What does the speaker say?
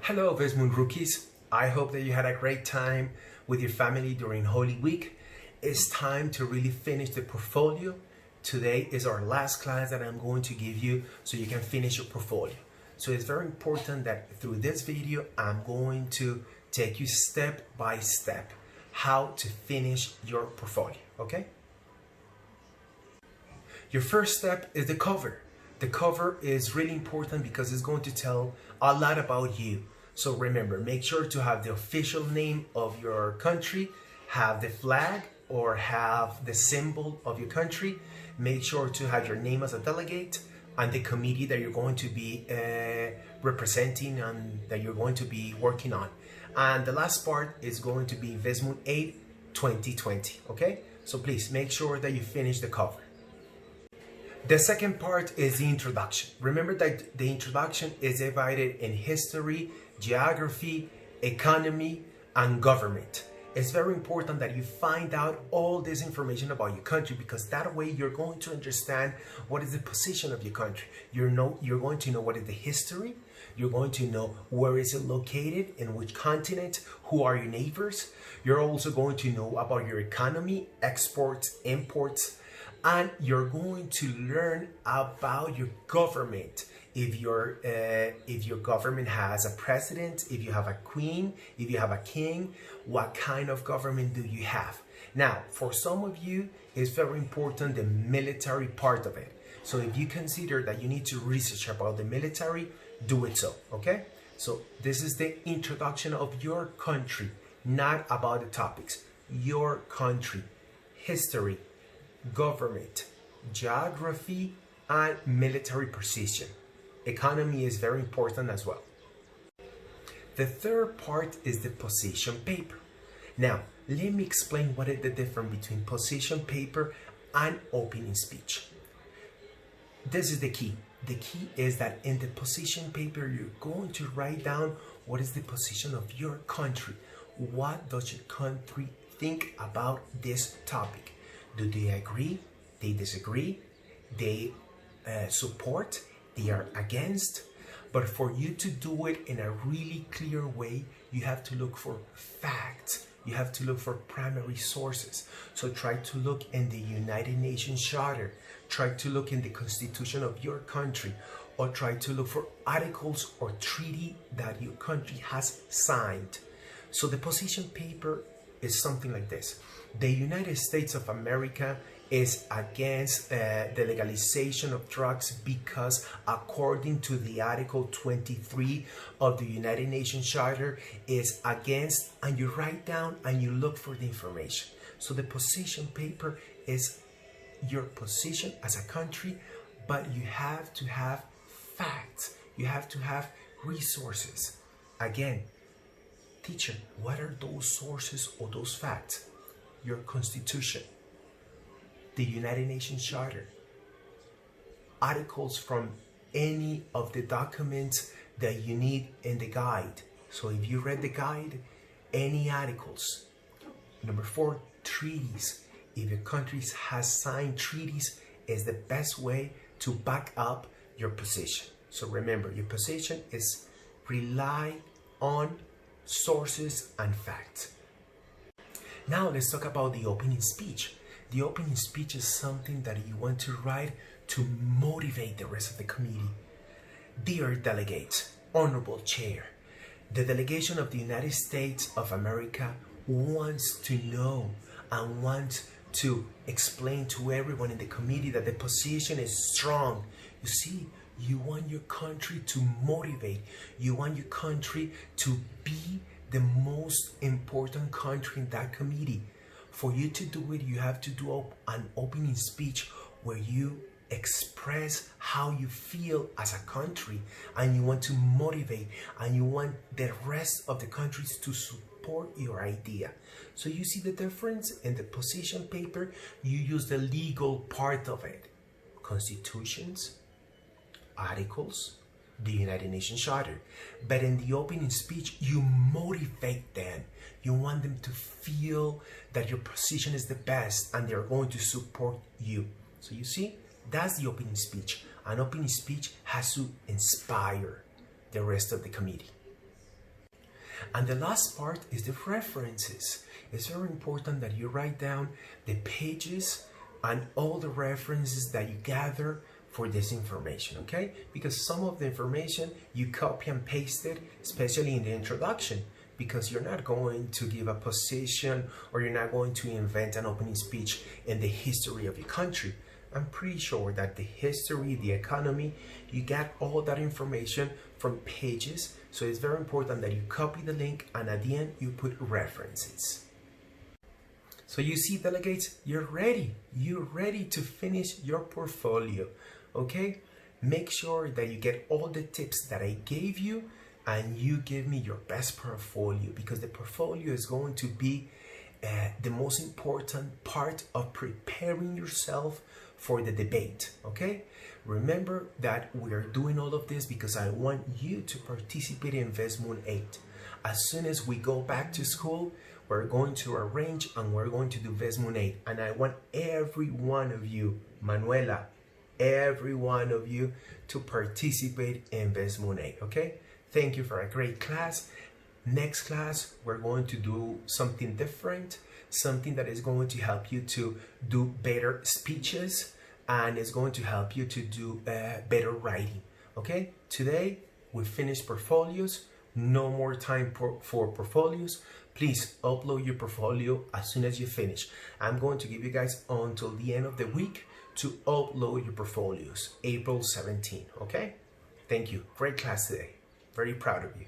Hello VESMUN rookies, I hope that you had a great time with your family during Holy Week. It's time to really finish the portfolio. Today is our last class that I'm going to give you so you can finish your portfolio. So it's very important that through this video I'm going to take you step by step how to finish your portfolio, okay? Your first step is the cover. The cover is really important because it's going to tell a lot about you. So remember, make sure to have the official name of your country, have the flag or have the symbol of your country. Make sure to have your name as a delegate and the committee that you're going to be representing and that you're going to be working on. And the last part is going to be VESMUN VIII 2020, okay? So please make sure that you finish the cover. The second part is the introduction. Remember that the introduction is divided in history, geography, economy, and government. It's very important that you find out all this information about your country because that way you're going to understand what is the position of your country. You're going to know what is the history. You're going to know where is it located, in which continent, who are your neighbors. You're also going to know about your economy, exports, imports, and you're going to learn about your government. If your government has a president, if you have a queen, if you have a king, what kind of government do you have? Now, for some of you, it's very important the military part of it. So if you consider that you need to research about the military, do it so, okay? So this is the introduction of your country, not about the topics. Your country, history, government, geography, and military position. Economy is very important as well. The third part is the position paper. Now, let me explain what is the difference between position paper and opening speech. This is the key. The key is that in the position paper, you're going to write down what is the position of your country. What does your country think about this topic? Do they agree? They disagree? They support? They are against? But for you to do it in a really clear way, you have to look for facts. You have to look for primary sources. So try to look in the United Nations Charter. Try to look in the Constitution of your country. Or try to look for articles or treaty that your country has signed. So the position paper is something like this. The United States of America is against the legalization of drugs because according to the Article 23 of the United Nations Charter is against, and you write down and you look for the information. So the position paper is your position as a country, but you have to have facts. You have to have resources. Again, teacher, what are those sources or those facts? Your Constitution, the United Nations Charter, articles from any of the documents that you need in the guide. So if you read the guide, any articles. Number 4, treaties. If your country has signed treaties, is the best way to back up your position. So remember, your position is rely on sources and facts. Now let's talk about the opening speech. The opening speech is something that you want to write to motivate the rest of the committee. Dear delegates, honorable chair, the delegation of the United States of America wants to know and wants to explain to everyone in the committee that the position is strong. You see, you want your country to motivate. You want your country to be the most important country in that committee. For you to do it, you have to do an opening speech where you express how you feel as a country and you want to motivate and you want the rest of the countries to support your idea. So you see the difference? In the position paper, you use the legal part of it. Constitutions, articles, the United Nations Charter. But in the opening speech, you motivate them. You want them to feel that your position is the best and they're going to support you. So you see, that's the opening speech. An opening speech has to inspire the rest of the committee. And the last part is the references. It's very important that you write down the pages and all the references that you gather for this information, okay? Because some of the information you copy and paste it, especially in the introduction, because you're not going to give a position or you're not going to invent an opening speech in the history of your country. I'm pretty sure that the history, the economy, you get all that information from pages. So it's very important that you copy the link and at the end you put references. So you see, delegates, you're ready. You're ready to finish your portfolio, okay? Make sure that you get all the tips that I gave you and you give me your best portfolio, because the portfolio is going to be the most important part of preparing yourself for the debate, okay? Remember that we are doing all of this because I want you to participate in VESMUN 8. As soon as we go back to school, we're going to arrange and we're going to do VESMUN 8. And I want every one of you, Manuela, every one of you to participate in VESMUN 8, okay? Thank you for a great class. Next class, we're going to do something different, something that is going to help you to do better speeches and it's going to help you to do better writing, okay? Today, we finished portfolios. No more time for portfolios. Please upload your portfolio as soon as you finish. I'm going to give you guys until the end of the week to upload your portfolios, April 17, okay? Thank you. Great class today. Very proud of you.